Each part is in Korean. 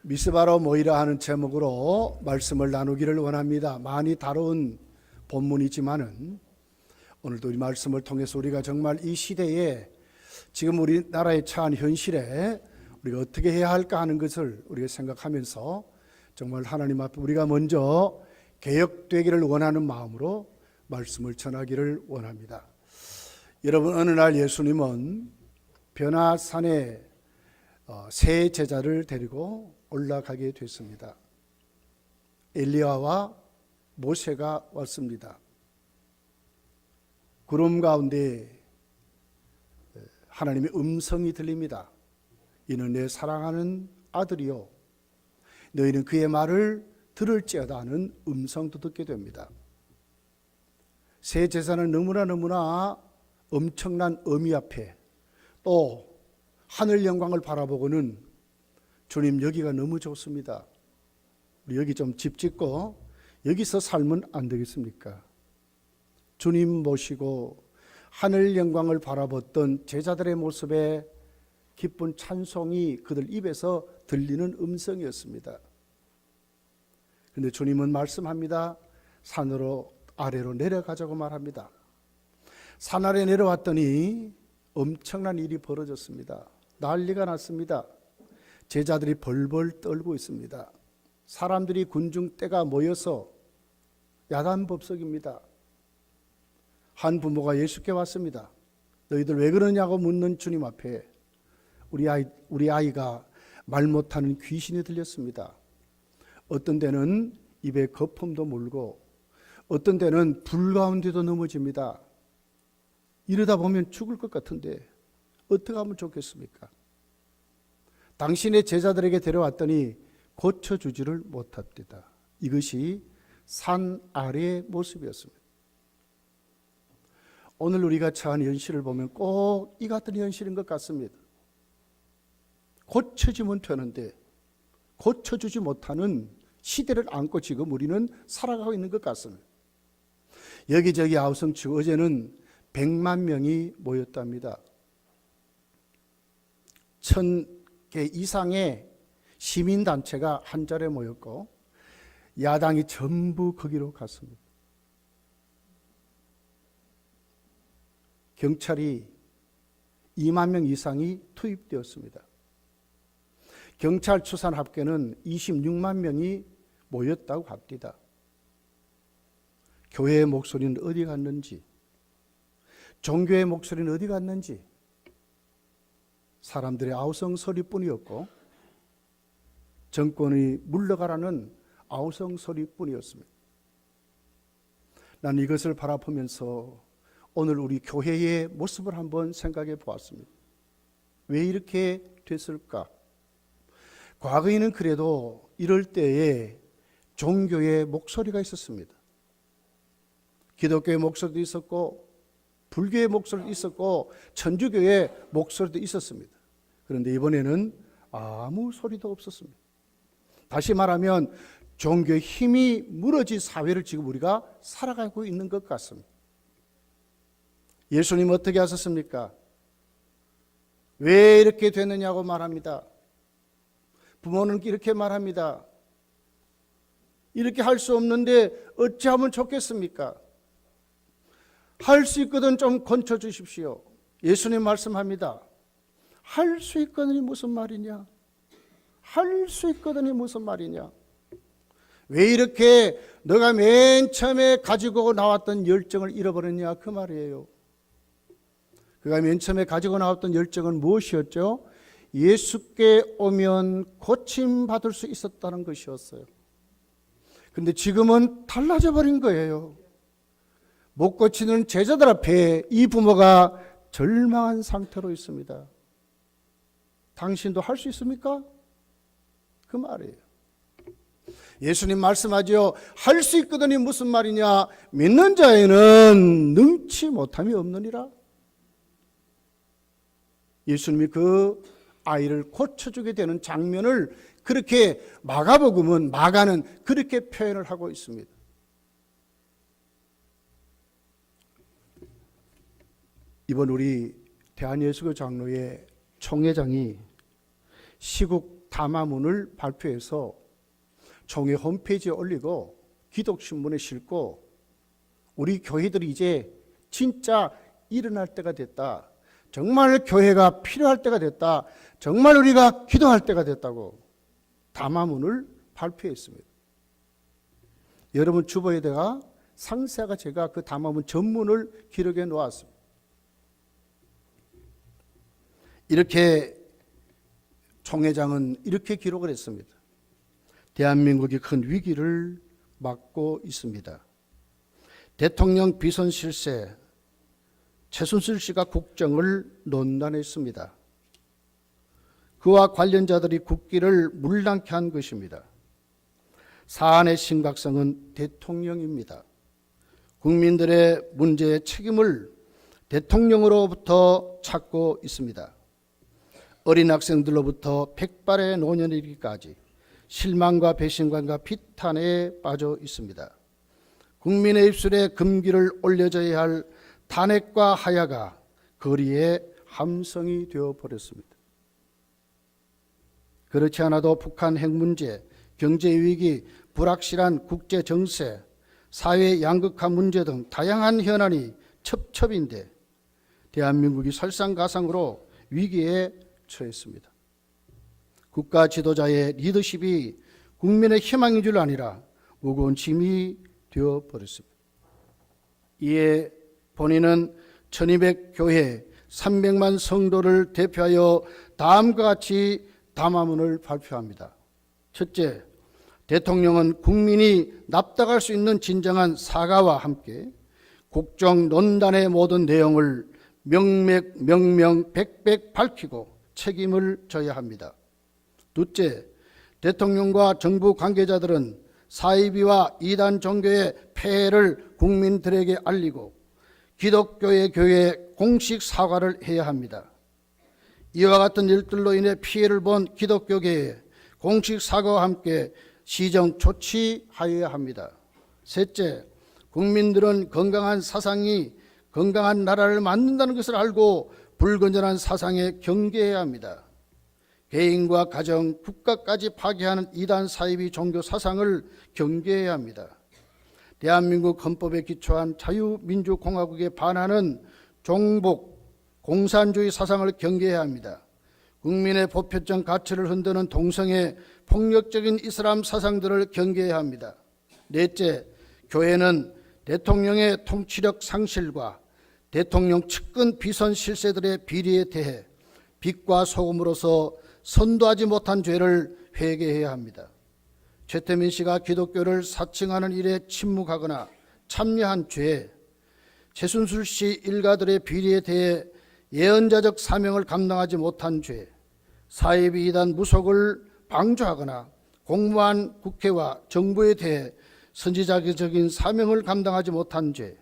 미스바로 모이라 하는 제목으로 말씀을 나누기를 원합니다. 많이 다룬 본문이지만은 오늘도 이 말씀을 통해서 우리가 정말 이 시대에 지금 우리나라에 처한 현실에 우리가 어떻게 해야 할까 하는 것을 우리가 생각하면서 정말 하나님 앞에 우리가 먼저 개혁되기를 원하는 마음으로 말씀을 전하기를 원합니다. 여러분, 어느 날 예수님은 변화산에 세 제자를 데리고 올라가게 됐습니다. 엘리야와 모세가 왔습니다. 구름 가운데 하나님의 음성이 들립니다. 이는 내 사랑하는 아들이요 너희는 그의 말을 들을지어다 하는 음성도 듣게 됩니다. 세 제사는 너무나 엄청난 의미 앞에 또 하늘 영광을 바라보고는 주님, 여기가 너무 좋습니다. 우리 여기 좀 집 짓고 여기서 살면 안 되겠습니까? 주님 모시고 하늘 영광을 바라봤던 제자들의 모습에 기쁜 찬송이 그들 입에서 들리는 음성이었습니다. 그런데 주님은 말씀합니다. 산으로 아래로 내려가자고 말합니다. 산 아래 내려왔더니 엄청난 일이 벌어졌습니다. 난리가 났습니다. 제자들이 벌벌 떨고 있습니다. 사람들이 군중떼가 모여서 야단법석입니다. 한 부모가 예수께 왔습니다. 너희들 왜 그러냐고 묻는 주님 앞에 우리 아이가 말 못하는 귀신이 들렸습니다. 어떤 데는 입에 거품도 물고 어떤 데는 불 가운데도 넘어집니다. 이러다 보면 죽을 것 같은데 어떻게 하면 좋겠습니까? 당신의 제자들에게 데려왔더니 고쳐주지를 못합니다. 이것이 산 아래의 모습이었습니다. 오늘 우리가 처한 현실을 보면 꼭 이 같은 현실인 것 같습니다. 고쳐지면 되는데 고쳐주지 못하는 시대를 안고 지금 우리는 살아가고 있는 것 같습니다. 여기저기 아우성치고 어제는 100만 명이 모였답니다. 1000개 이상의 시민단체가 한 자리에 모였고 야당이 전부 거기로 갔습니다. 경찰이 2만 명 이상이 투입되었습니다. 경찰 추산 합계는 26만 명이 모였다고 합니다. 교회의 목소리는 어디 갔는지, 종교의 목소리는 어디 갔는지, 사람들의 아우성 소리뿐이었고 정권이 물러가라는 아우성 소리뿐이었습니다. 나는 이것을 바라보면서 오늘 우리 교회의 모습을 한번 생각해 보았습니다. 왜 이렇게 됐을까? 과거에는 그래도 이럴 때에 종교의 목소리가 있었습니다. 기독교의 목소리도 있었고 불교의 목소리도 있었고 천주교의 목소리도 있었습니다. 그런데 이번에는 아무 소리도 없었습니다. 다시 말하면 종교의 힘이 무너진 사회를 지금 우리가 살아가고 있는 것 같습니다. 예수님 어떻게 하셨습니까? 왜 이렇게 됐느냐고 말합니다. 부모는 이렇게 말합니다. 이렇게 할 수 없는데 어찌하면 좋겠습니까? 할 수 있거든 좀 건쳐 주십시오. 예수님 말씀합니다. 할 수 있거든이 무슨 말이냐? 할 수 있거든이 무슨 말이냐? 왜 이렇게 너가 맨 처음에 가지고 나왔던 열정을 잃어버렸냐? 그 말이에요. 그가 맨 처음에 가지고 나왔던 열정은 무엇이었죠? 예수께 오면 고침받을 수 있었다는 것이었어요. 그런데 지금은 달라져 버린 거예요. 못 고치는 제자들 앞에 이 부모가 절망한 상태로 있습니다. 당신도 할 수 있습니까? 그 말이에요. 예수님 말씀하죠. 할 수 있거든이 무슨 말이냐? 믿는 자에는 능치 못함이 없느니라. 예수님이 그 아이를 고쳐주게 되는 장면을 그렇게 마가복음은 마가는 그렇게 표현을 하고 있습니다. 이번 우리 대한예수교 장로회 총회장이 시국 담화문을 발표해서 총회 홈페이지에 올리고 기독신문에 싣고 우리 교회들이 이제 진짜 일어날 때가 됐다. 정말 교회가 필요할 때가 됐다. 정말 우리가 기도할 때가 됐다고 담화문을 발표했습니다. 여러분 주보에다가 상세하게 제가 그 담화문 전문을 기록해 놓았습니다. 이렇게 총회장은 이렇게 기록을 했습니다. 대한민국이 큰 위기를 맞고 있습니다. 대통령 비선 실세 최순실 씨가 국정을 논란했습니다. 그와 관련자들이 국기를 물랑케 한 것입니다. 사안의 심각성은 대통령입니다. 국민들의 문제의 책임을 대통령으로부터 찾고 있습니다. 어린 학생들로부터 백발의 노년에 이르기까지 실망과 배신감과 비탄에 빠져 있습니다. 국민의 입술에 금기를 올려져야 할 탄핵과 하야가 거리의 함성이 되어버렸습니다. 그렇지 않아도 북한 핵 문제, 경제 위기, 불확실한 국제 정세, 사회 양극화 문제 등 다양한 현안이 첩첩인데 대한민국이 설상가상으로 위기에 처했습니다. 국가 지도자의 리더십이 국민의 희망인 줄 아니라 무거운 짐이 되어버렸습니다. 이에 본인은 1200교회 300만 성도를 대표하여 다음과 같이 담화문을 발표합니다. 첫째, 대통령은 국민이 납득할 수 있는 진정한 사과와 함께 국정논단의 모든 내용을 명명백백 밝히고 책임을 져야 합니다. 둘째, 대통령과 정부 관계자들은 사이비와 이단 종교의 폐해를 국민들에게 알리고 기독교의 교회에 공식 사과를 해야 합니다. 이와 같은 일들로 인해 피해를 본 기독교계에 공식 사과와 함께 시정 조치하여야 합니다. 셋째, 국민들은 건강한 사상이 건강한 나라를 만든다는 것을 알고 불건전한 사상에 경계해야 합니다. 개인과 가정, 국가까지 파괴하는 이단 사이비 종교 사상을 경계해야 합니다. 대한민국 헌법에 기초한 자유민주공화국에 반하는 종북, 공산주의 사상을 경계해야 합니다. 국민의 보편적 가치를 흔드는 동성애, 폭력적인 이슬람 사상들을 경계해야 합니다. 넷째, 교회는 대통령의 통치력 상실과 대통령 측근 비선 실세들의 비리에 대해 빛과 소금으로서 선도하지 못한 죄를 회개해야 합니다. 최태민 씨가 기독교를 사칭하는 일에 침묵하거나 참여한 죄, 최순실 씨 일가들의 비리에 대해 예언자적 사명을 감당하지 못한 죄, 사이비 이단 무속을 방조하거나 공무원 국회와 정부에 대해 선지자적인 사명을 감당하지 못한 죄,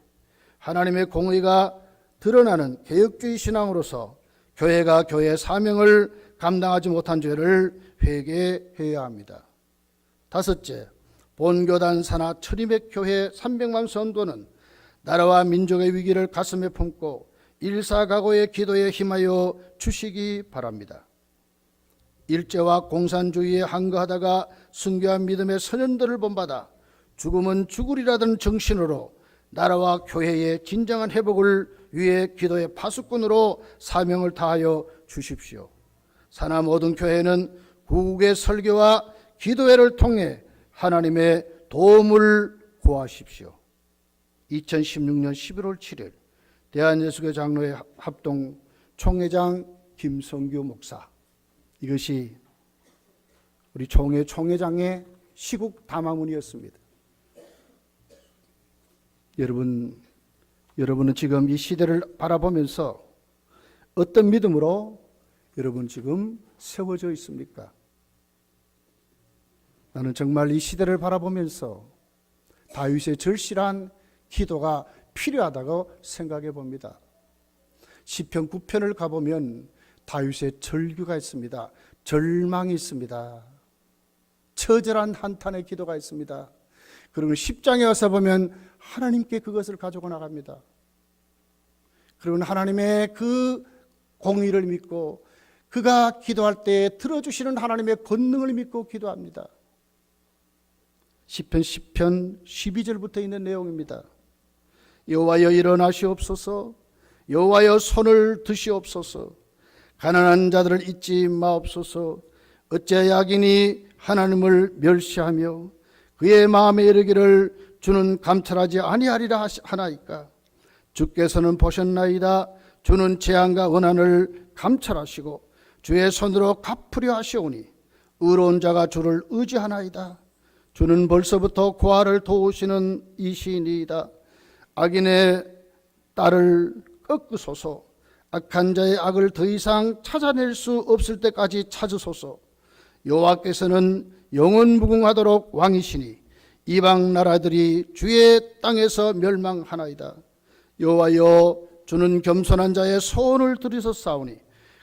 하나님의 공의가 드러나는 개혁주의 신앙으로서 교회가 교회의 사명을 감당하지 못한 죄를 회개해야 합니다. 다섯째, 본교단 산하 1200교회 300만 성도는 나라와 민족의 위기를 가슴에 품고 일사각오의 기도에 힘하여 주시기 바랍니다. 일제와 공산주의에 항거하다가 순교한 믿음의 선연들을 본받아 죽음은 죽으리라던 정신으로 나라와 교회의 진정한 회복을 위해 기도의 파수꾼으로 사명을 다하여 주십시오. 산하 모든 교회는 구국의 설교와 기도회를 통해 하나님의 도움을 구하십시오. 2016년 11월 7일 대한예수교 장로회 합동 총회장 김성규 목사, 이것이 우리 총회장의 시국 담화문이었습니다. 여러분은 지금 이 시대를 바라보면서 어떤 믿음으로 여러분 지금 세워져 있습니까? 나는 정말 이 시대를 바라보면서 다윗의 절실한 기도가 필요하다고 생각해 봅니다. 시편 9편을 가보면 다윗의 절규가 있습니다. 절망이 있습니다. 처절한 한탄의 기도가 있습니다. 그리고 10장에 와서 보면 하나님께 그것을 가지고 나갑니다. 그리고 하나님의 그 공의를 믿고 그가 기도할 때 들어주시는 하나님의 권능을 믿고 기도합니다. 시편 10편 12절부터 있는 내용입니다. 여호와여 일어나시옵소서, 여호와여 손을 드시옵소서, 가난한 자들을 잊지 마옵소서. 어찌 악인이 하나님을 멸시하며 그의 마음에 이르기를 주는 감찰하지 아니하리라 하나이까. 주께서는 보셨나이다. 주는 재앙과 원한을 감찰하시고 주의 손으로 갚으려 하시오니 의로운 자가 주를 의지하나이다. 주는 벌써부터 고아를 도우시는 이시니이다. 악인의 딸을 꺾으소서. 악한 자의 악을 더 이상 찾아낼 수 없을 때까지 찾으소서. 여호와께서는 영원 무궁하도록 왕이시니 이방 나라들이 주의 땅에서 멸망하나이다. 여호와여, 주는 겸손한 자의 소원을 들으셨사오니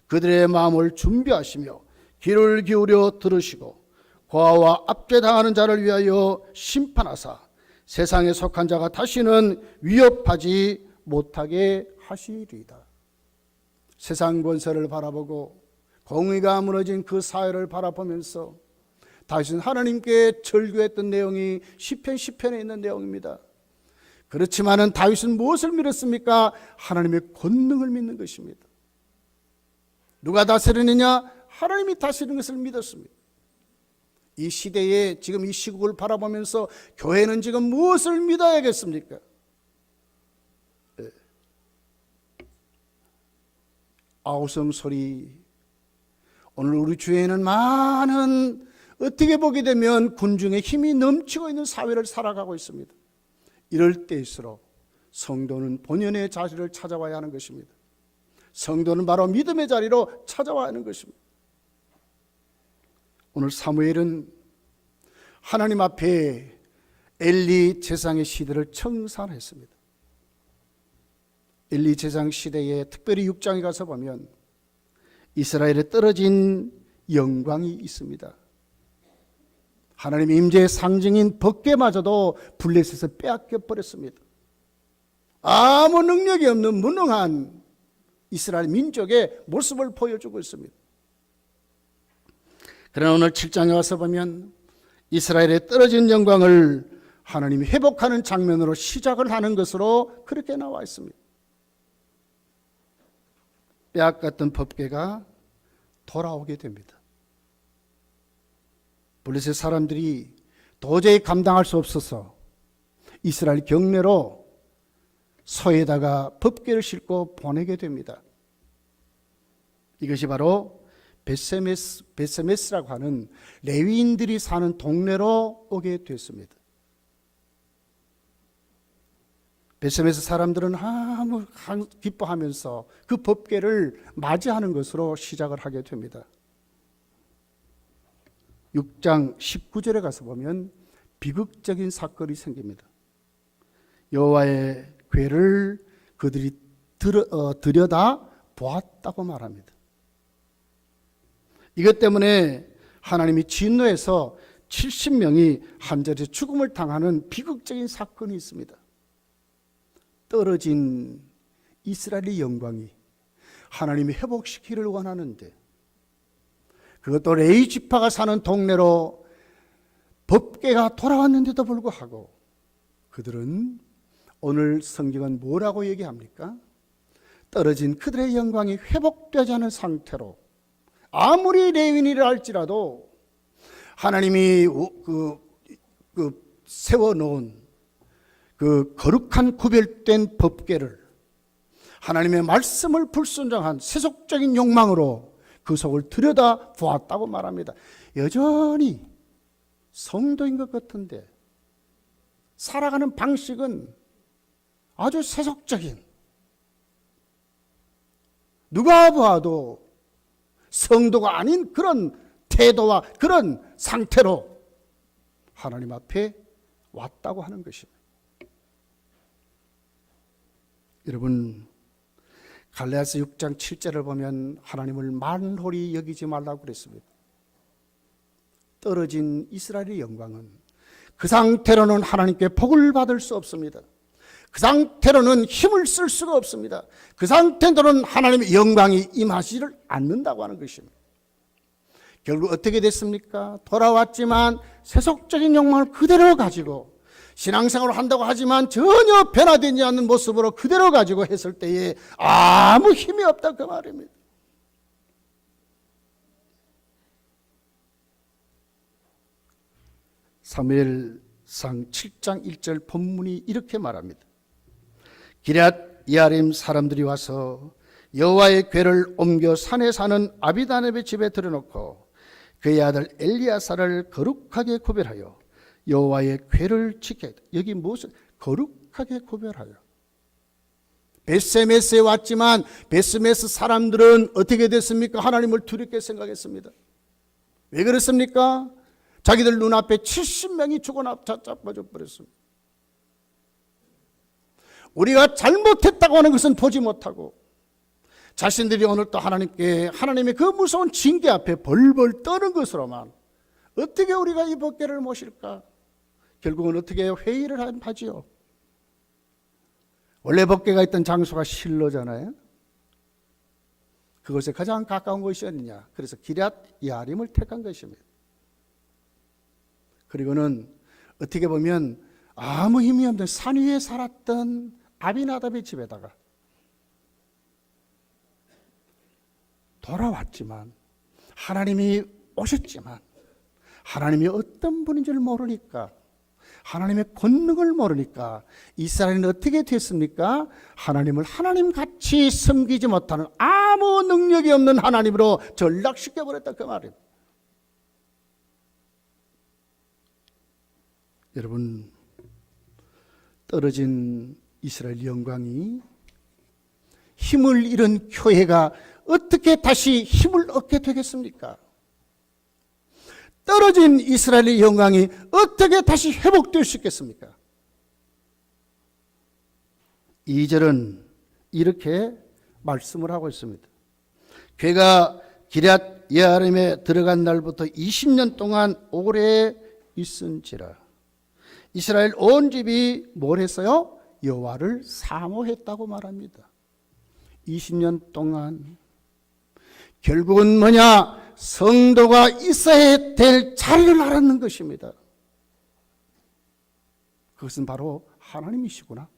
그들의 마음을 준비하시며 귀를 기울여 들으시고 고아와 압제당하는 자를 위하여 심판하사 세상에 속한 자가 다시는 위협하지 못하게 하시리이다. 세상 권세를 바라보고 공의가 무너진 그 사회를 바라보면서 다윗은 하나님께 절규했던 내용이 시편 10편에 있는 내용입니다. 그렇지만은 다윗은 무엇을 믿었습니까? 하나님의 권능을 믿는 것입니다. 누가 다스리느냐? 하나님이 다스리는 것을 믿었습니다. 이 시대에 지금 이 시국을 바라보면서 교회는 지금 무엇을 믿어야겠습니까? 아우성 소리. 오늘 우리 주위에는 많은, 어떻게 보게 되면 군중의 힘이 넘치고 있는 사회를 살아가고 있습니다. 이럴 때일수록 성도는 본연의 자리를 찾아와야 하는 것입니다. 성도는 바로 믿음의 자리로 찾아와야 하는 것입니다. 오늘 사무엘은 하나님 앞에 엘리 제사장의 시대를 청산했습니다. 엘리 제사장 시대에 특별히 6장에 가서 보면 이스라엘에 떨어진 영광이 있습니다. 하나님의 임재의 상징인 법궤마저도 블레셋에서 빼앗겨 버렸습니다. 아무 능력이 없는 무능한 이스라엘 민족의 모습을 보여주고 있습니다. 그러나 오늘 7장에 와서 보면 이스라엘의 떨어진 영광을 하나님이 회복하는 장면으로 시작을 하는 것으로 그렇게 나와 있습니다. 빼앗겼던 법궤가 돌아오게 됩니다. 블레셋 사람들이 도저히 감당할 수 없어서 이스라엘 경내로 소에다가 법궤를 싣고 보내게 됩니다. 이것이 바로 베세메스라고 하는 레위인들이 사는 동네로 오게 됐습니다. 베세메스 사람들은 아무 기뻐하면서 그 법궤를 맞이하는 것으로 시작을 하게 됩니다. 6장 19절에 가서 보면 비극적인 사건이 생깁니다. 여호와의 궤를 그들이 들여다 보았다고 말합니다. 이것 때문에 하나님이 진노해서 70명이 한 자리에 죽음을 당하는 비극적인 사건이 있습니다. 떨어진 이스라엘의 영광이 하나님이 회복시키기를 원하는데, 그것도 레위 지파가 사는 동네로 법궤가 돌아왔는데도 불구하고 그들은, 오늘 성경은 뭐라고 얘기합니까? 떨어진 그들의 영광이 회복되지 않은 상태로 아무리 레위인이라 할지라도 하나님이 세워놓은 그 거룩한 구별된 법궤를 하나님의 말씀을 불순종한 세속적인 욕망으로 그 속을 들여다 보았다고 말합니다. 여전히 성도인 것 같은데 살아가는 방식은 아주 세속적인, 누가 봐도 성도가 아닌 그런 태도와 그런 상태로 하나님 앞에 왔다고 하는 것입니다. 여러분, 갈라디아서 6장 7절을 보면 하나님을 만홀히 여기지 말라고 그랬습니다. 떨어진 이스라엘의 영광은 그 상태로는 하나님께 복을 받을 수 없습니다. 그 상태로는 힘을 쓸 수가 없습니다. 그 상태로는 하나님의 영광이 임하지를 않는다고 하는 것입니다. 결국 어떻게 됐습니까? 돌아왔지만 세속적인 욕망을 그대로 가지고 신앙생활을 한다고 하지만 전혀 변화되지 않는 모습으로 그대로 가지고 했을 때에 아무 힘이 없다 그 말입니다. 사무엘상 7장 1절 본문이 이렇게 말합니다. 기럇 예아림 사람들이 와서 여호와의 궤를 옮겨 산에 사는 아비다렙의 집에 들여놓고 그의 아들 엘리야사를 거룩하게 구별하여 여호와의 궤를 지켜야 돼. 여기 무엇을 거룩하게 구별하여. 베스메스에 왔지만 베스메스 사람들은 어떻게 됐습니까? 하나님을 두렵게 생각했습니다. 왜 그렇습니까? 자기들 눈앞에 70명이 죽어나빠져 버렸습니다. 우리가 잘못했다고 하는 것은 보지 못하고 자신들이 오늘 또 하나님의 그 무서운 징계 앞에 벌벌 떠는 것으로만 어떻게 우리가 이 법궤를 모실까? 결국은 어떻게 회의를 하지요? 원래 법궤가 있던 장소가 실로잖아요. 그것에 가장 가까운 것이 어디냐? 그래서 기럇 예아림을 택한 것입니다. 그리고는 어떻게 보면 아무 힘이 없는 산 위에 살았던 아비나답의 집에다가 돌아왔지만 하나님이 오셨지만 하나님이 어떤 분인지를 모르니까 하나님의 권능을 모르니까 이스라엘은 어떻게 됐습니까? 하나님을 하나님같이 섬기지 못하는 아무 능력이 없는 하나님으로 전락시켜버렸다 그 말입니다. 여러분, 떨어진 이스라엘 영광이 힘을 잃은 교회가 어떻게 다시 힘을 얻게 되겠습니까? 떨어진 이스라엘의 영광이 어떻게 다시 회복될 수 있겠습니까? 2절은 이렇게 말씀을 하고 있습니다. 괴가 기럇 예아림에 들어간 날부터 20년 동안 오래 있은지라. 이스라엘 온 집이 뭘 했어요? 여호와를 사모했다고 말합니다. 20년 동안. 결국은 뭐냐? 성도가 있어야 될 자리를 알았는 것입니다. 그것은 바로 하나님이시구나.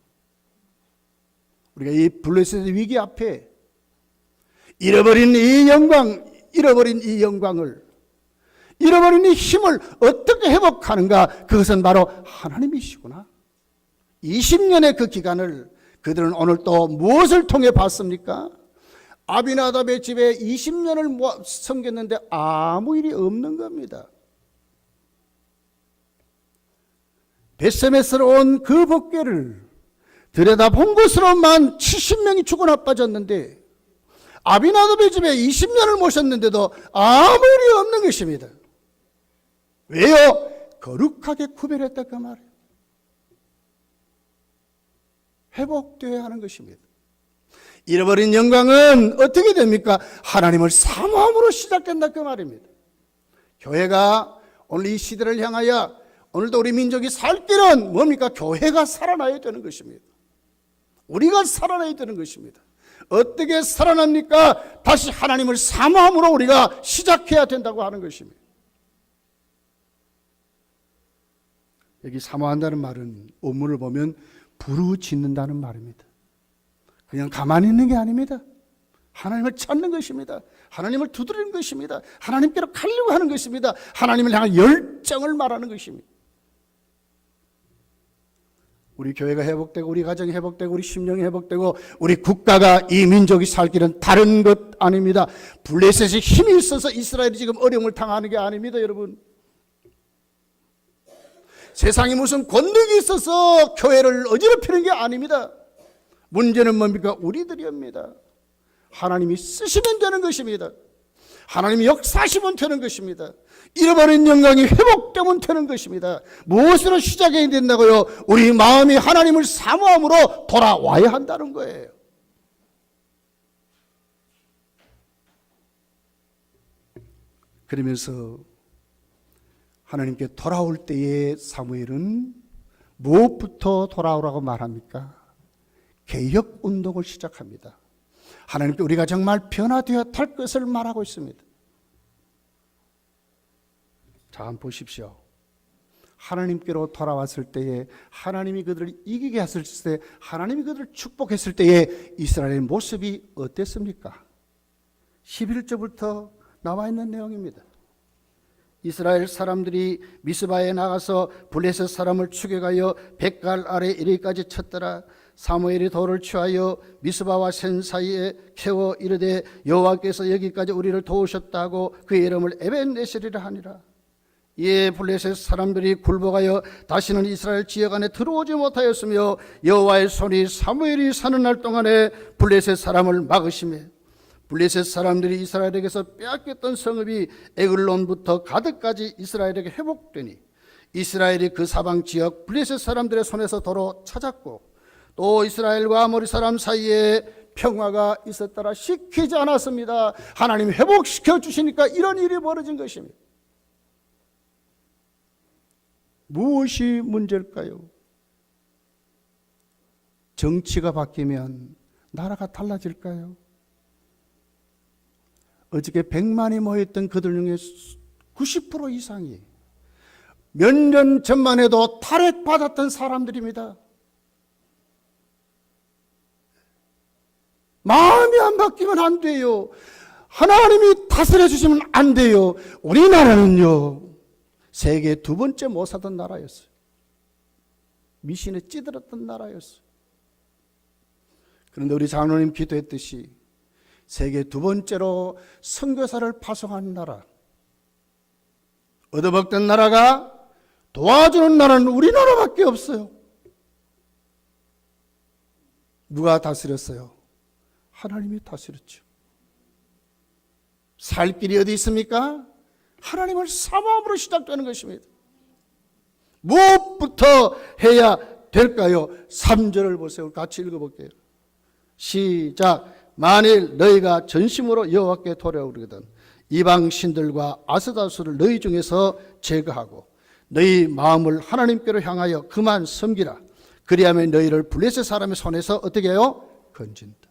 우리가 이 블레셋의 위기 앞에 잃어버린 이 영광을 잃어버린 이 힘을 어떻게 회복하는가? 그것은 바로 하나님이시구나. 20년의 그 기간을 그들은 오늘 또 무엇을 통해 봤습니까? 아비나답의 집에 20년을 섬겼는데 아무 일이 없는 겁니다. 베스메스로 온 그 법궤를 들여다본 것으로만 70명이 죽어나빠졌는데 아비나답의 집에 20년을 모셨는데도 아무 일이 없는 것입니다. 왜요? 거룩하게 구별했다 그 말이에요. 회복되어야 하는 것입니다. 잃어버린 영광은 어떻게 됩니까? 하나님을 사모함으로 시작된다 그 말입니다. 교회가 오늘 이 시대를 향하여 오늘도 우리 민족이 살 길은 뭡니까? 교회가 살아나야 되는 것입니다. 우리가 살아나야 되는 것입니다. 어떻게 살아납니까? 다시 하나님을 사모함으로 우리가 시작해야 된다고 하는 것입니다. 여기 사모한다는 말은 원문을 보면 부르짖는다는 말입니다. 그냥 가만히 있는 게 아닙니다. 하나님을 찾는 것입니다. 하나님을 두드리는 것입니다. 하나님께로 가려고 하는 것입니다. 하나님을 향한 열정을 말하는 것입니다. 우리 교회가 회복되고 우리 가정이 회복되고 우리 심령이 회복되고 우리 국가가 이 민족이 살 길은 다른 것 아닙니다. 블레셋의 힘이 있어서 이스라엘이 지금 어려움을 당하는 게 아닙니다. 여러분, 세상에 무슨 권력이 있어서 교회를 어지럽히는 게 아닙니다. 문제는 뭡니까? 우리들입니다. 하나님이 쓰시면 되는 것입니다. 하나님이 역사하시면 되는 것입니다. 잃어버린 영광이 회복되면 되는 것입니다. 무엇으로 시작해야 된다고요? 우리 마음이 하나님을 사모함으로 돌아와야 한다는 거예요. 그러면서 하나님께 돌아올 때에 사무엘은 무엇부터 돌아오라고 말합니까? 개혁 운동을 시작합니다. 하나님께 우리가 정말 변화되어 탈 것을 말하고 있습니다. 자, 한번 보십시오. 하나님께로 돌아왔을 때에, 하나님이 그들을 이기게 했을 때, 하나님이 그들을 축복했을 때에 이스라엘의 모습이 어땠습니까? 11절부터 나와 있는 내용입니다. 이스라엘 사람들이 미스바에 나가서 블레셋 사람을 추격하여 벳갈 아래 이르기까지 쳤더라. 사무엘이 돌을 취하여 미스바와 센 사이에 캐워 이르되 여호와께서 여기까지 우리를 도우셨다고 그의 이름을 에벤에셀이라 하니라. 이에 블레셋 사람들이 굴복하여 다시는 이스라엘 지역 안에 들어오지 못하였으며 여호와의 손이 사무엘이 사는 날 동안에 블레셋 사람을 막으시매 블레셋 사람들이 이스라엘에게서 빼앗겼던 성읍이 에글론부터 가드까지 이스라엘에게 회복되니 이스라엘이 그 사방 지역 블레셋 사람들의 손에서 도로 찾았고 또 이스라엘과 아모리 사람 사이에 평화가 있었더라. 시키지 않았습니다. 하나님이 회복시켜 주시니까 이런 일이 벌어진 것입니다. 무엇이 문제일까요? 정치가 바뀌면 나라가 달라질까요? 어저께 100만이 모였던 그들 중에 90% 이상이 몇 년 전만 해도 탈핵받았던 사람들입니다. 마음이 안 바뀌면 안 돼요. 하나님이 다스려 주시면 안 돼요. 우리나라는요, 세계 두 번째 못 사던 나라였어요. 미신에 찌들었던 나라였어요. 그런데 우리 장로님 기도했듯이 세계 두 번째로 선교사를 파송하는 나라, 얻어먹던 나라가 도와주는 나라는 우리나라밖에 없어요. 누가 다스렸어요? 하나님이 다스렸죠. 살 길이 어디 있습니까? 하나님을 사모함으로 시작되는 것입니다. 무엇부터 해야 될까요? 3절을 보세요. 같이 읽어볼게요. 시작. 만일 너희가 전심으로 여호와께 돌아오거든 이방 신들과 아스다수를 너희 중에서 제거하고 너희 마음을 하나님께로 향하여 그만 섬기라. 그리하면 너희를 블레셋 사람의 손에서 어떻게 해요? 건진다.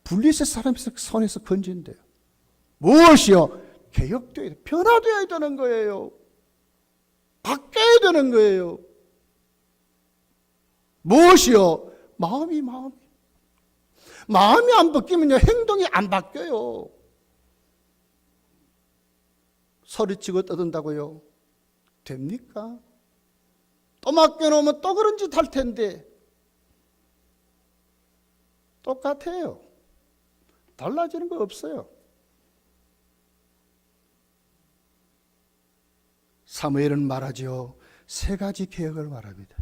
블레셋 사람의 손에서 건진대요. 무엇이요? 개혁되어야 돼. 변화되어야 되는 거예요. 바뀌어야 되는 거예요. 무엇이요? 마음이. 마음이 안 바뀌면요, 행동이 안 바뀌어요. 소리치고 떠든다고요? 됩니까? 또 맡겨놓으면 또 그런 짓 할 텐데. 똑같아요. 달라지는 거 없어요. 사무엘은 말하죠. 세 가지 개혁을 말합니다.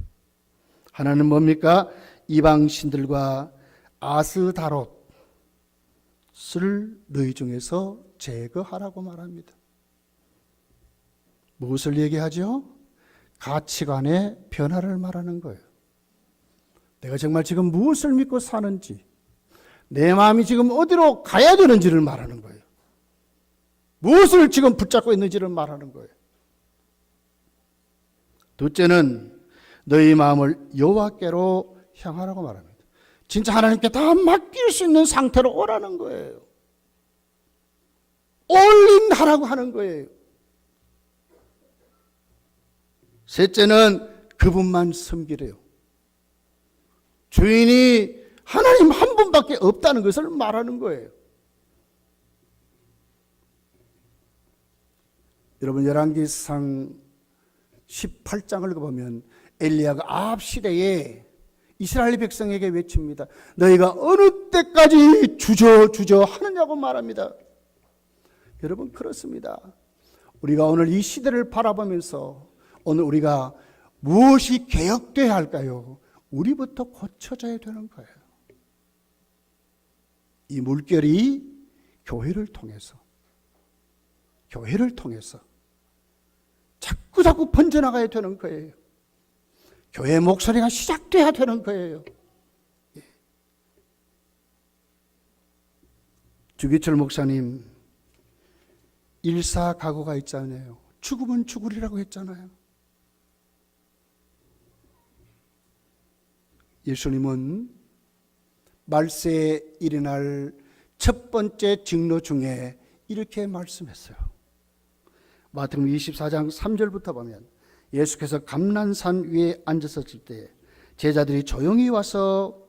하나는 뭡니까? 이방 신들과 아스다롯을 너희 중에서 제거하라고 말합니다. 무엇을 얘기하죠? 가치관의 변화를 말하는 거예요. 내가 정말 지금 무엇을 믿고 사는지, 내 마음이 지금 어디로 가야 되는지를 말하는 거예요. 무엇을 지금 붙잡고 있는지를 말하는 거예요. 둘째는 너희 마음을 여호와께로 향하라고 말합니다. 진짜 하나님께 다 맡길 수 있는 상태로 오라는 거예요. 올인하라고 하는 거예요. 셋째는 그분만 섬기래요. 주인이 하나님 한 분밖에 없다는 것을 말하는 거예요. 여러분 열왕기상 18장을 읽어보면 엘리야가 아합 시대에 이스라엘 백성에게 외칩니다. 너희가 어느 때까지 주저 하느냐고 말합니다. 여러분 그렇습니다. 우리가 오늘 이 시대를 바라보면서 오늘 우리가 무엇이 개혁돼야 할까요? 우리부터 고쳐져야 되는 거예요. 이 물결이 교회를 통해서 자꾸 번져나가야 되는 거예요. 교회의 목소리가 시작돼야 되는 거예요. 주기철 목사님 일사각오가 있잖아요. 죽으면 죽으리라고 했잖아요. 예수님은 말세에 일어날 첫 번째 징조 중에 이렇게 말씀했어요. 마태복음 24장 3절부터 보면 예수께서 감난산 위에 앉으셨을 때 제자들이 조용히 와서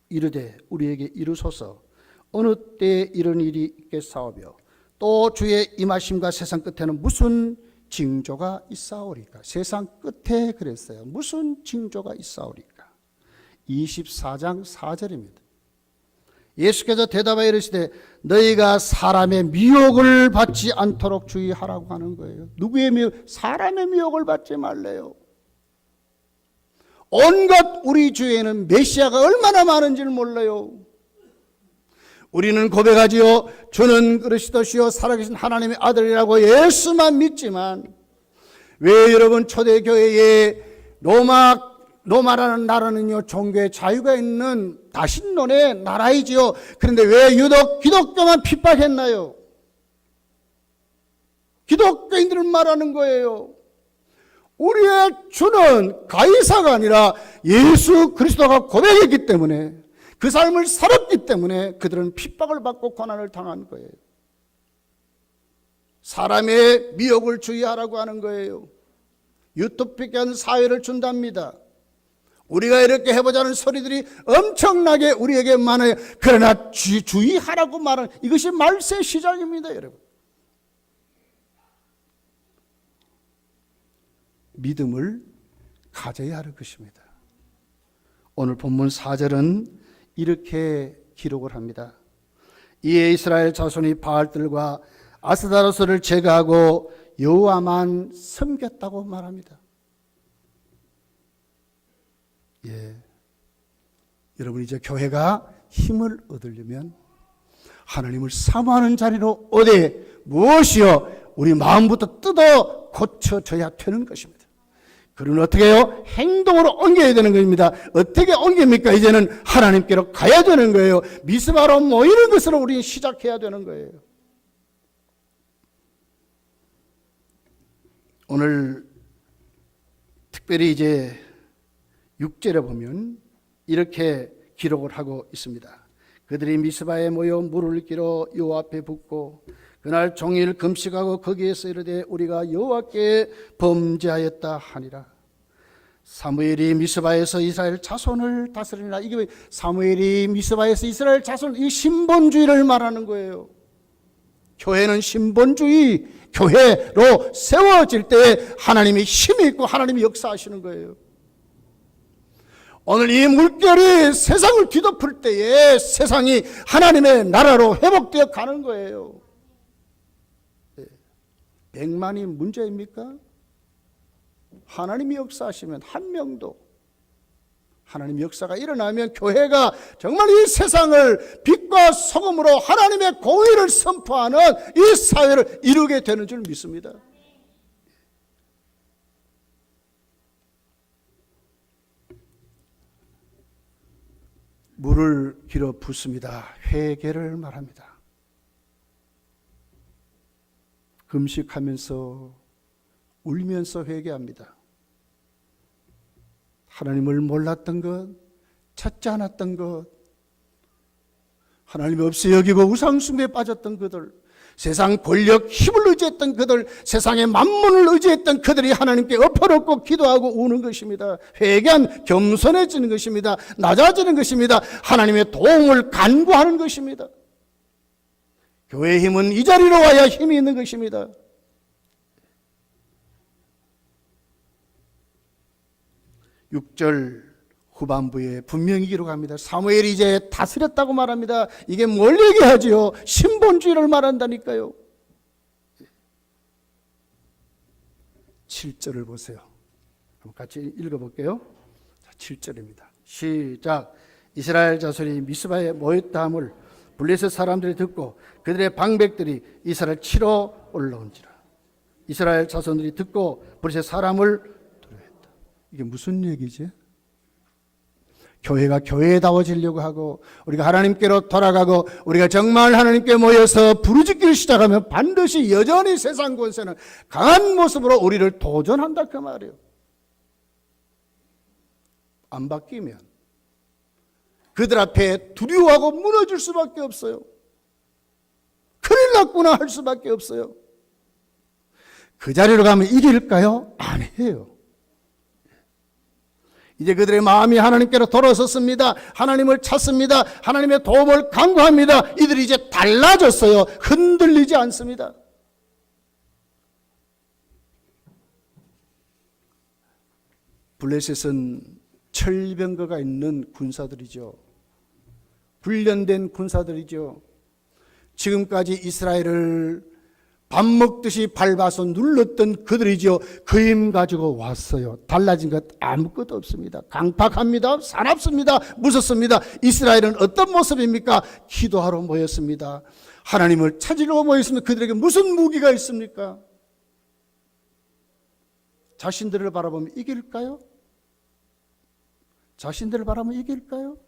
이르되 우리에게 이루소서 어느 때에 이런 일이 있겠사오며 또 주의 임하심과 세상 끝에는 무슨 징조가 있사오리까? 세상 끝에 그랬어요. 무슨 징조가 있사오리까? 24장 4절입니다. 예수께서 대답하여 이르시되 너희가 사람의 미혹을 받지 않도록 주의하라고 하는 거예요. 누구의 미혹? 사람의 미혹을 받지 말래요. 온갖 우리 주위에는 메시아가 얼마나 많은지를 몰라요. 우리는 고백하지요. 주는 그리스도시요 살아계신 하나님의 아들이라고 예수만 믿지만 왜 여러분 초대교회에 로마라는 나라는요 종교의 자유가 있는 다신론의 나라이지요. 그런데 왜 유독 기독교만 핍박했나요? 기독교인들을 말하는 거예요. 우리의 주는 가이사가 아니라 예수 그리스도가 고백했기 때문에 그 삶을 살았기 때문에 그들은 핍박을 받고 고난을 당한 거예요. 사람의 미혹을 주의하라고 하는 거예요. 유토피한 사회를 준답니다. 우리가 이렇게 해보자는 소리들이 엄청나게 우리에게 많아요. 그러나 주의하라고 말하는 이것이 말세의 시작입니다, 여러분. 믿음을 가져야 할 것입니다. 오늘 본문 4절은 이렇게 기록을 합니다. 이에 이스라엘 자손이 바알들과 아스다로스를 제거하고 여호와만 섬겼다고 말합니다. 여러분 이제 교회가 힘을 얻으려면 하나님을 사모하는 자리로 오되 무엇이요? 우리 마음부터 뜯어 고쳐져야 되는 것입니다. 그러면 어떻게 해요? 행동으로 옮겨야 되는 것입니다. 어떻게 옮깁니까? 이제는 하나님께로 가야 되는 거예요. 미스바로 모이는 것으로 우리는 시작해야 되는 거예요. 오늘 특별히 이제 6절에 보면 이렇게 기록을 하고 있습니다. 그들이 미스바에 모여 물을 끼러 여호와 앞에 붓고 그날 종일 금식하고 거기에서 이르되 우리가 여호와께 범죄하였다 하니라. 사무엘이 미스바에서 이스라엘 자손을 다스리라. 이게 사무엘이 미스바에서 이스라엘 자손, 이 신본주의를 말하는 거예요. 교회는 신본주의 교회로 세워질 때 하나님이 힘이 있고 하나님이 역사하시는 거예요. 오늘 이 물결이 세상을 뒤덮을 때에 세상이 하나님의 나라로 회복되어 가는 거예요. 100만이 문제입니까? 하나님이 역사하시면 한 명도, 하나님 역사가 일어나면 교회가 정말 이 세상을 빛과 소금으로 하나님의 공의를 선포하는 이 사회를 이루게 되는 줄 믿습니다. 물을 길어 붓습니다. 회개를 말합니다. 금식하면서 울면서 회개합니다. 하나님을 몰랐던 것, 찾지 않았던 것, 하나님이 없이 여기고 우상숭배에 빠졌던 그들, 세상 권력, 힘을 의지했던 그들, 세상의 만문을 의지했던 그들이 하나님께 엎어놓고 기도하고 우는 것입니다. 회개한 겸손해지는 것입니다. 낮아지는 것입니다. 하나님의 도움을 간구하는 것입니다. 교회의 힘은 이 자리로 와야 힘이 있는 것입니다. 육 절 후반부에 분명히 기록합니다. 사무엘이 이제 다스렸다고 말합니다. 이게 뭘 얘기하지요? 신본주의를 말한다니까요. 7절을 보세요. 한번 같이 읽어볼게요. 7절입니다. 시작. 이스라엘 자손이 미스바에 모였다 함을 블레셋 사람들이 듣고 그들의 방백들이 이스라엘 치러 올라온지라. 이스라엘 자손들이 듣고 블레셋 사람을 두려워했다. 이게 무슨 얘기지? 교회가 교회다워지려고 하고 우리가 하나님께로 돌아가고 우리가 정말 하나님께 모여서 부르짖기를 시작하면 반드시 여전히 세상 권세는 강한 모습으로 우리를 도전한다 그 말이에요. 안 바뀌면 그들 앞에 두려워하고 무너질 수밖에 없어요. 큰일 났구나 할 수밖에 없어요. 그 자리로 가면 이길까요? 아니에요. 이제 그들의 마음이 하나님께로 돌아섰습니다. 하나님을 찾습니다. 하나님의 도움을 간구합니다. 이들이 이제 달라졌어요. 흔들리지 않습니다. 블레셋은 철병거가 있는 군사들이죠. 훈련된 군사들이죠. 지금까지 이스라엘을 밥 먹듯이 밟아서 눌렀던 그들이죠. 그 힘 가지고 왔어요. 달라진 것 아무것도 없습니다. 강팍합니다. 사납습니다. 무섭습니다. 이스라엘은 어떤 모습입니까? 기도하러 모였습니다. 하나님을 찾으려고 모였습니다. 그들에게 무슨 무기가 있습니까? 자신들을 바라보면 이길까요? 자신들을 바라보면 이길까요?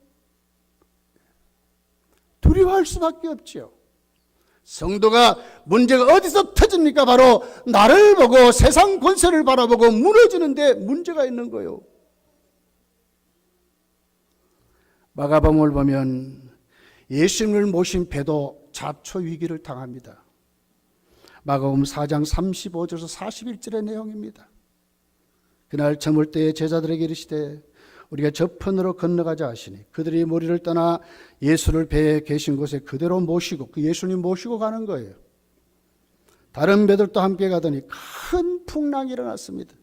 두려워할 수밖에 없죠. 성도가 문제가 어디서 터집니까? 바로 나를 보고 세상 권세를 바라보고 무너지는데 문제가 있는 거예요. 마가복음을 보면 예수님을 모신 배도 자초 위기를 당합니다. 마가복음 4장 35절에서 41절의 내용입니다. 그날 저물 때에 제자들에게 이르시되 우리가 저편으로 건너가자 하시니 그들이 무리를 떠나 예수를 배에 계신 곳에 그대로 모시고 그 예수님 모시고 가는 거예요. 다른 배들도 함께 가더니 큰 풍랑이 일어났습니다.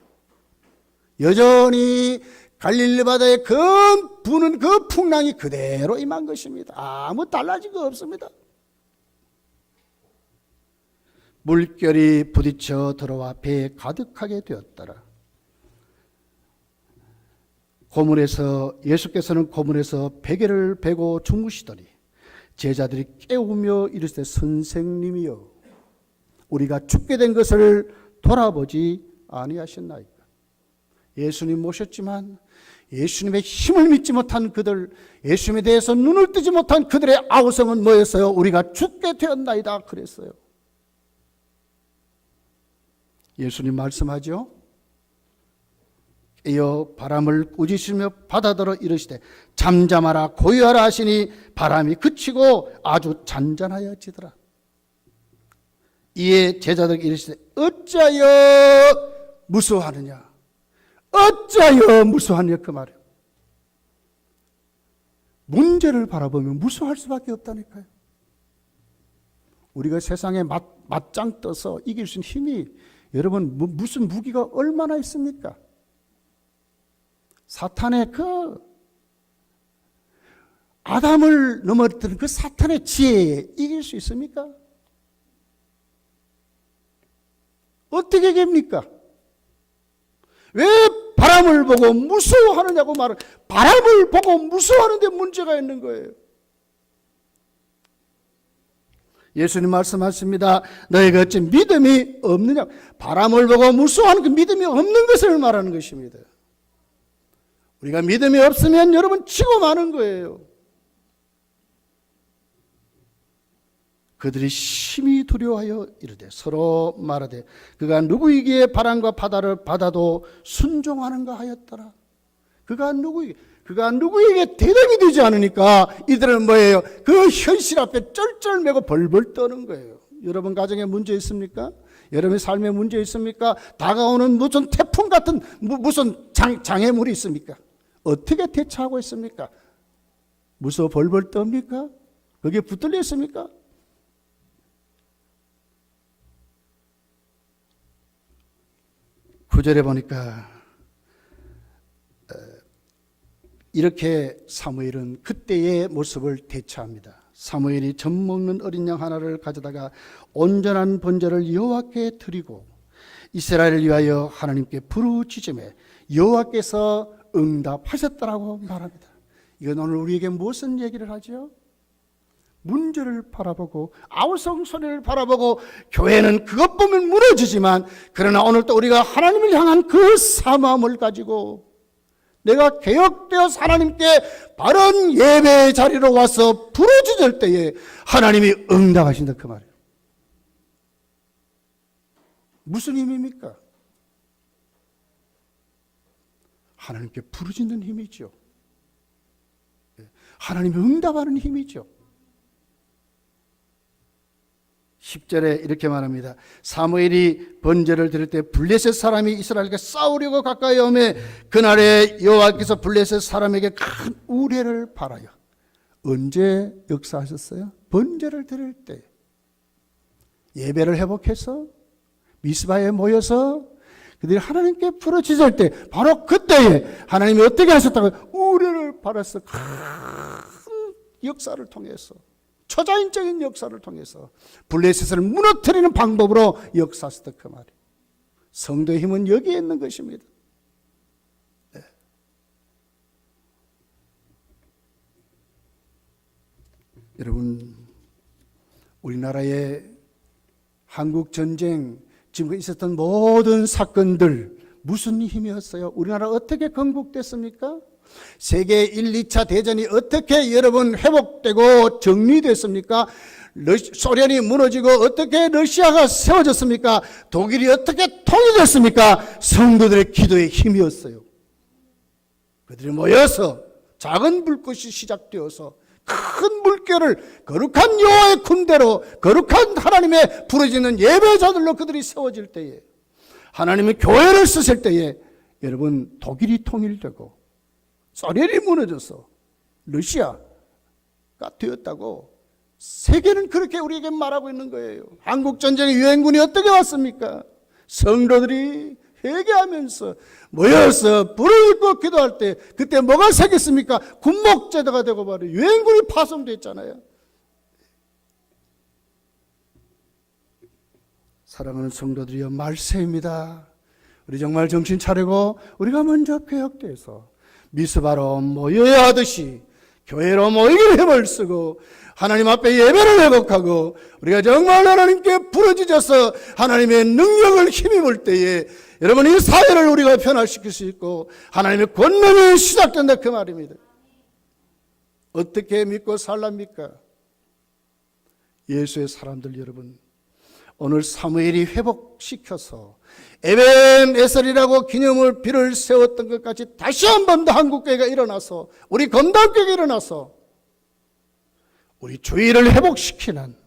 여전히 갈릴리 바다에 큰 부는 그 풍랑이 그대로 임한 것입니다. 아무 달라진 거 없습니다. 물결이 부딪혀 들어와 배에 가득하게 되었더라. 예수께서는 고문에서 베개를 베고 주무시더니 제자들이 깨우며 이르시되 선생님이여 우리가 죽게 된 것을 돌아보지 아니하셨나이까. 예수님 모셨지만 예수님의 힘을 믿지 못한 그들, 예수님에 대해서 눈을 뜨지 못한 그들의 아우성은 뭐였어요? 우리가 죽게 되었나이다 그랬어요. 예수님 말씀하죠. 이어 바람을 꾸짖으며 바다더러 이르시되 잠잠하라 고요하라 하시니 바람이 그치고 아주 잔잔하여지더라. 이에 제자들에게 이르시되 어찌하여 무서워하느냐. 어찌하여 무서워하느냐 그 말이에요. 문제를 바라보면 무서워할 수밖에 없다니까요. 우리가 세상에 맞짱 떠서 이길 수 있는 힘이 여러분 무슨 무기가 얼마나 있습니까? 사탄의 그 아담을 넘어뜨린 그 사탄의 지혜에 이길 수 있습니까? 어떻게 됩니까? 왜 바람을 보고 무서워하느냐고 말을, 바람을 보고 무서워하는데 문제가 있는 거예요. 예수님 말씀하십니다. 너희가 어찌 믿음이 없느냐. 바람을 보고 무서워하는 그 믿음이 없는 것을 말하는 것입니다. 우리가 믿음이 없으면 여러분 치고 마는 거예요. 그들이 심히 두려워하여 이르되 서로 말하되 그가 누구이기에 바람과 바다도 순종하는가 하였더라. 그가 누구에게 대답이 되지 않으니까 이들은 뭐예요? 그 현실 앞에 쩔쩔매고 벌벌 떠는 거예요. 여러분 가정에 문제 있습니까? 여러분의 삶에 문제 있습니까? 다가오는 무슨 태풍 같은 무슨 장애물이 있습니까? 어떻게 대처하고 있습니까? 무서워 벌벌 떱니까? 거기에 붙들려 있습니까? 구절에 보니까 이렇게 사무엘은 그때의 모습을 대처합니다. 사무엘이 젖 먹는 어린 양 하나를 가져다가 온전한 번제를 여호와께 드리고 이스라엘을 위하여 하나님께 부르짖으매 여호와께서 응답하셨다라고 말합니다. 이건 오늘 우리에게 무슨 얘기를 하죠? 문제를 바라보고 아우성 소리를 바라보고 교회는 그것 보면 무너지지만 그러나 오늘 또 우리가 하나님을 향한 그 사모함을 가지고 내가 개혁되어서 하나님께 바른 예배의 자리로 와서 부르짖을 때에 하나님이 응답하신다 그 말이에요. 무슨 힘입니까? 하나님께 부르짖는 힘이죠. 하나님이 응답하는 힘이죠. 10절에 이렇게 말합니다. 사무엘이 번제를 드릴 때 블레셋 사람이 이스라엘과 싸우려고 가까이 오매 그날에 여호와께서 블레셋 사람에게 큰 우레를 발하여. 언제 역사하셨어요? 번제를 드릴 때, 예배를 회복해서 미스바에 모여서 그들이 하나님께 부르짖을 때, 바로 그때에 하나님이 어떻게 하셨다고요? 우레를 발해서 큰 역사를 통해서, 초자연적인 역사를 통해서 블레셋을 무너뜨리는 방법으로 역사하셨다, 그 말이에요. 성도의 힘은 여기에 있는 것입니다. 네. 여러분, 우리나라의 한국전쟁, 지금 있었던 모든 사건들 무슨 힘이었어요? 우리나라 어떻게 건국됐습니까? 세계 1, 2차 대전이 어떻게 여러분 회복되고 정리됐습니까? 소련이 무너지고 어떻게 러시아가 세워졌습니까? 독일이 어떻게 통일됐습니까? 성도들의 기도의 힘이었어요. 그들이 모여서 작은 불꽃이 시작되어서 큰 물결을 거룩한 여호와의 군대로, 거룩한 하나님의 부르짖는 예배자들로 그들이 세워질 때에, 하나님의 교회를 쓰실 때에 여러분, 독일이 통일되고 소련이 무너져서 러시아가 되었다고 세계는 그렇게 우리에게 말하고 있는 거예요. 한국전쟁의 유엔군이 어떻게 왔습니까? 성도들이 회개하면서 모여서 불을 잇고 기도할 때 그때 뭐가 생겼습니까? 군목제도가 되고 바로 유엔군이 파송됐잖아요. 사랑하는 성도들이여, 말세입니다. 우리 정말 정신 차리고 우리가 먼저 개혁돼서 미스바로 모여야 하듯이 교회로 모이기를 힘을 쓰고 하나님 앞에 예배를 회복하고 우리가 정말 하나님께 부르짖어서 하나님의 능력을 힘입을 때에 여러분, 이 사회를 우리가 변화시킬 수 있고 하나님의 권능이 시작된다, 그 말입니다. 어떻게 믿고 살랍니까? 예수의 사람들 여러분, 오늘 사무엘이 회복시켜서 에벤에셀이라고 기념을 비를 세웠던 것까지 다시 한 번 더 한국교회가 일어나서, 우리 건담교회가 일어나서 우리 주의를 회복시키는,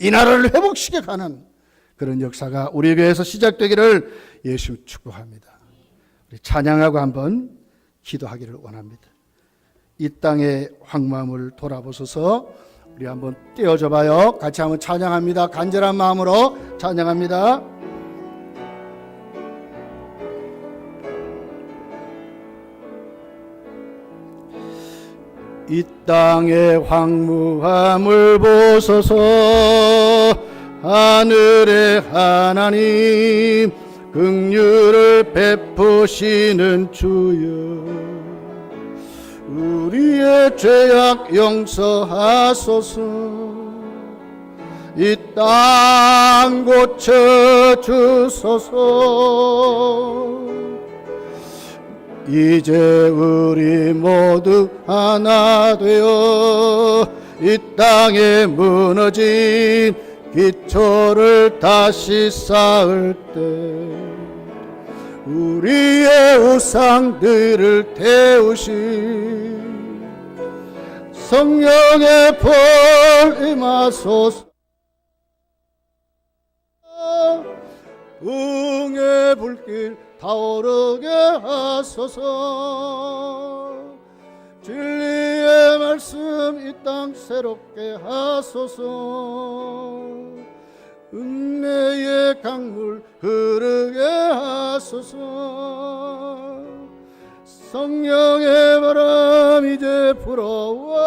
이 나라를 회복시켜가는 그런 역사가 우리 교회에서 시작되기를 예수 축복합니다. 우리 찬양하고 한번 기도하기를 원합니다. 이 땅의 황무함을 돌아보소서. 우리 한번 떼어줘 봐요. 같이 한번 찬양합니다. 간절한 마음으로 찬양합니다. 이 땅의 황무함을 보소서. 하늘의 하나님, 긍휼을 베푸시는 주여, 우리의 죄악 용서하소서. 이 땅 고쳐주소서. 이제 우리 모두 하나 되어 이 땅에 무너진 기초를 다시 쌓을 때 우리의 우상들을 태우신 성령의 불 임하소서. 응의 불길 타오르게 하소서. 진리의 말씀 이 땅 새롭게 하소서. 은혜의 강물 흐르게 하소서. 성령의 바람 이제 불어와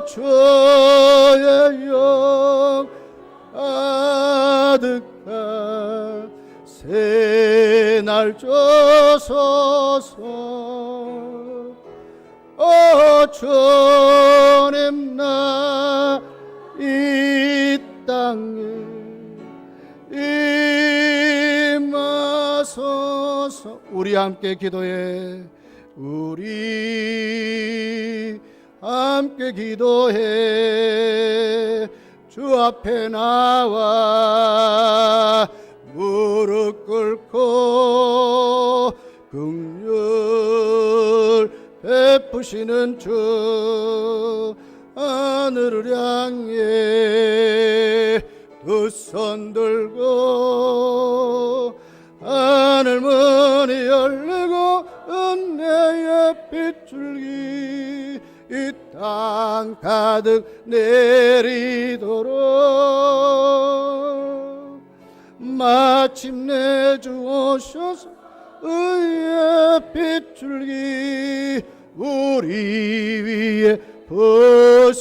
주의 영 가득한 새날 주소서. 주님 나 이 땅에 임하소서. 우리 함께 기도해. 우리 함께 기도해. 주 앞에 나와 무릎 꿇고 긍휼 베푸시는 주 하늘을 향해 두 손 들고 하늘 문이 열리고 은혜의 빗줄기 이 땅 가득 내리도록 마침내 주 오셔서 의의 빗줄기 우리 위에 보세도록